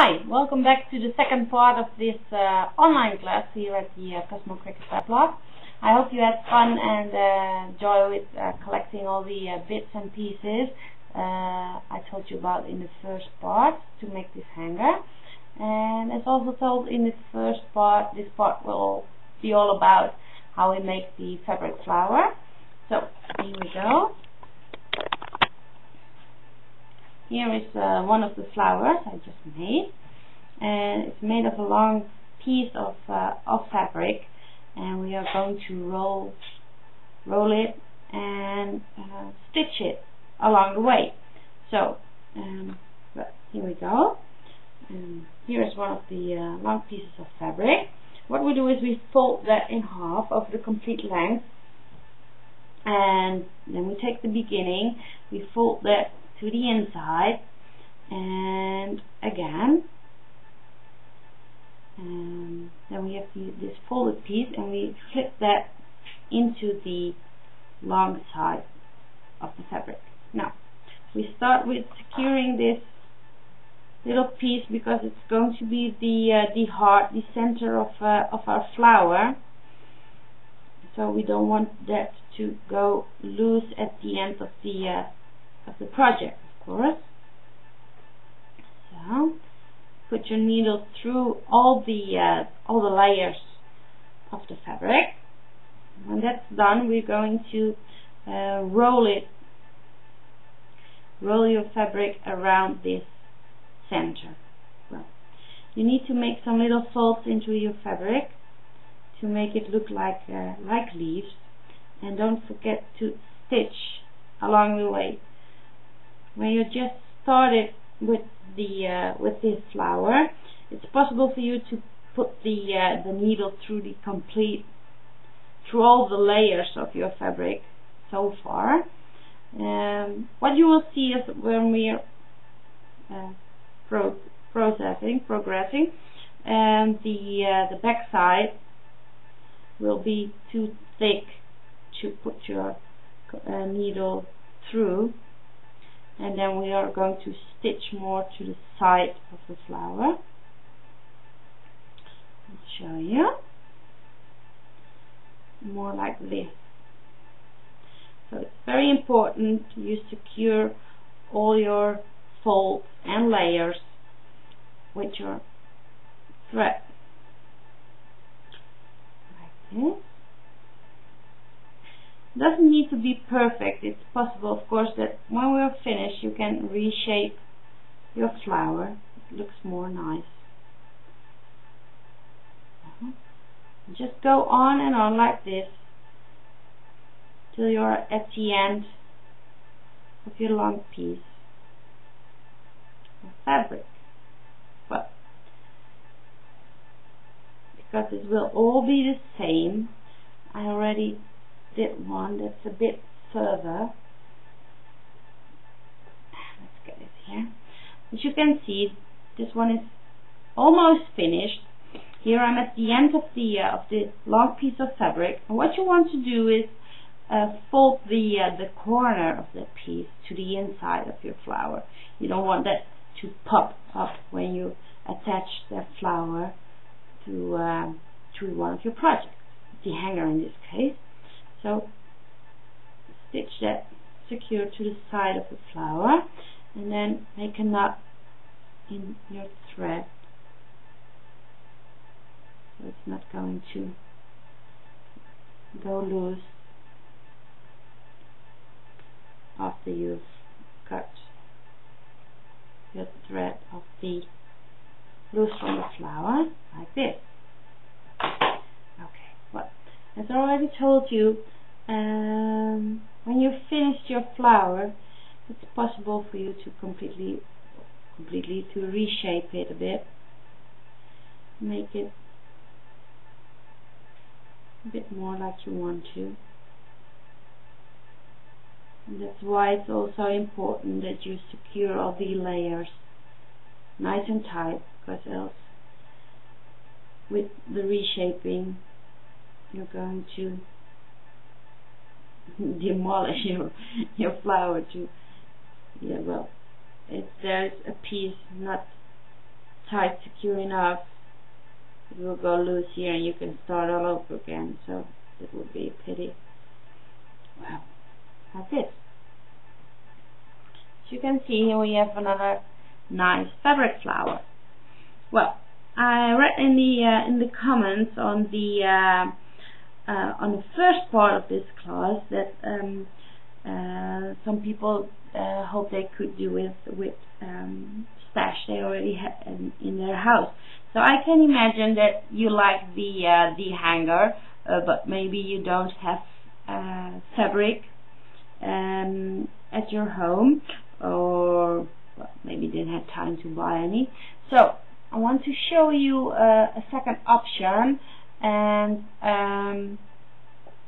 Hi, welcome back to the second part of this online class here at the Cosmo Cricket blog. I hope you had fun and joy with collecting all the bits and pieces I told you about in the first part to make this hanger. And as also told in the first part, this part will be all about how we make the fabric flower. So here we go. Here is one of the flowers I just made, and it's made of a long piece of fabric, and we are going to roll it and stitch it along the way. So here we go. Here is one of the long pieces of fabric. What we do is we fold that in half over the complete length, and then we take the beginning, we fold that to the inside, and again, and then we have this folded piece, and we flip that into the long side of the fabric. Now we start with securing this little piece because it's going to be the heart, the center of our flower. So we don't want that to go loose at the end of the project, of course. So put your needle through all the layers of the fabric. When that's done, we're going to roll your fabric around this center. Well, you need to make some little folds into your fabric to make it look like leaves, and don't forget to stitch along the way. When you just started with this flower, it's possible for you to put the needle through all the layers of your fabric so far. What you will see is when we are progressing, and the back side will be too thick to put your needle through, and then we are going to stitch more to the side of the flower. I'll show you more like this. So it's very important you secure all your folds and layers with your thread like this. Doesn't need to be perfect. It's possible, of course, that when we're finished you can reshape your flower. It looks more nice. Just go on and on like this till you're at the end of your long piece of fabric. But because it will all be the same, I already did one that's a bit further. Let's get it here. As you can see, this one is almost finished. Here I'm at the end of the long piece of fabric, and what you want to do is fold the corner of the piece to the inside of your flower. You don't want that to pop up when you attach that flower to one of your projects, the hanger in this case. So stitch that secure to the side of the flower, and then make a knot in your thread so it's not going to go loose after you've cut your thread of the loose from the flower like this. Okay, well, as I already told you, when you've finished your flower, it's possible for you to completely to reshape it a bit, make it a bit more like you want to. And that's why it's also important that you secure all the layers nice and tight, because else with the reshaping you're going to demolish your flower to, yeah, well, if there's a piece not tight, secure enough, it will go loose here and you can start all over again, so it would be a pity. Well, that's it. As you can see here, we have another nice fabric flower. Well, I read in the comments on the first part of this class that some people hope they could do with stash they already have in their house. So I can imagine that you like the hanger, but maybe you don't have fabric at your home, or well, maybe didn't have time to buy any. So I want to show you a second option, and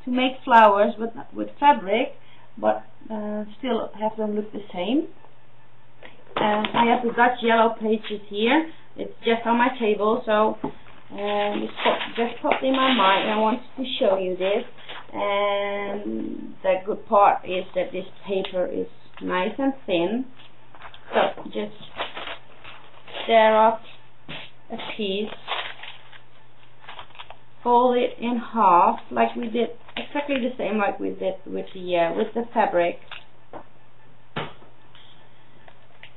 to make flowers with fabric, but still have them look the same. I have the Dutch yellow pages here. It's just on my table, so just popped in my mind, and I wanted to show you this. And the good part is that this paper is nice and thin, so just tear up a piece, fold it in half like we did, exactly the same like we did with the fabric.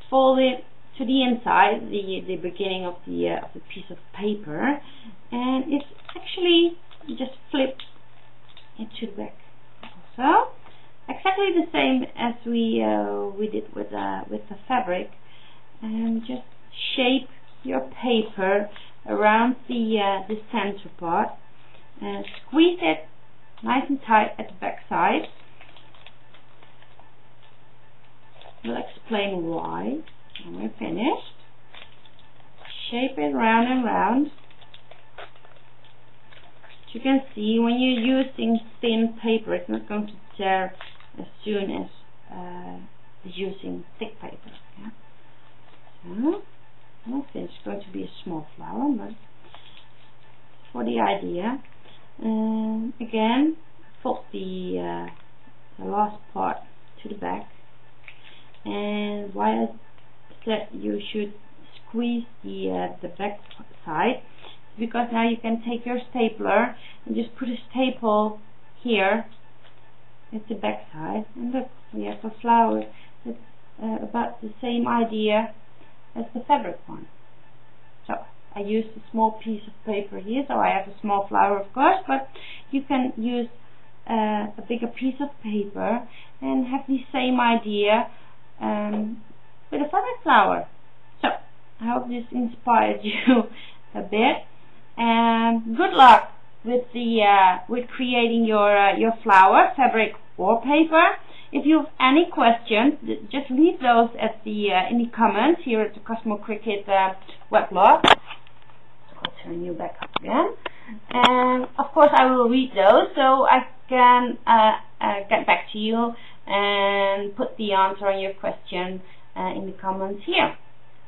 Fold it to the inside, the beginning of the piece of paper, and it's actually just flip it to the back. So exactly the same as we did with the fabric, and just shape your paper around the center part and squeeze it nice and tight at the back side. We'll explain why when we're finished. Shape it round and round. As you can see, when you're using thin paper, it's not going to tear as soon as using thick paper. Yeah? So, it's going to be a small flower, but for the idea. Again, fold the last part to the back, and why I said you should squeeze the back side, because now you can take your stapler and just put a staple here at the back side, and look, we have a flower that's about the same idea as the fabric one. So I used a small piece of paper here, so I have a small flower, of course, but you can use a bigger piece of paper and have the same idea with a fabric flower. So I hope this inspired you a bit, and good luck with creating your flower, fabric or paper. If you have any questions, just leave those at in the comments here at the Cosmo Cricket weblog. I'll turn you back up again, and of course I will read those, so I can get back to you and put the answer on your question in the comments here.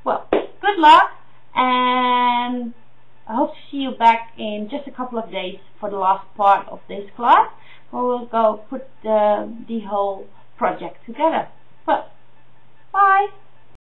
Well, good luck, and I hope to see you back in just a couple of days for the last part of this class, where we'll go put the whole project together. Well, bye!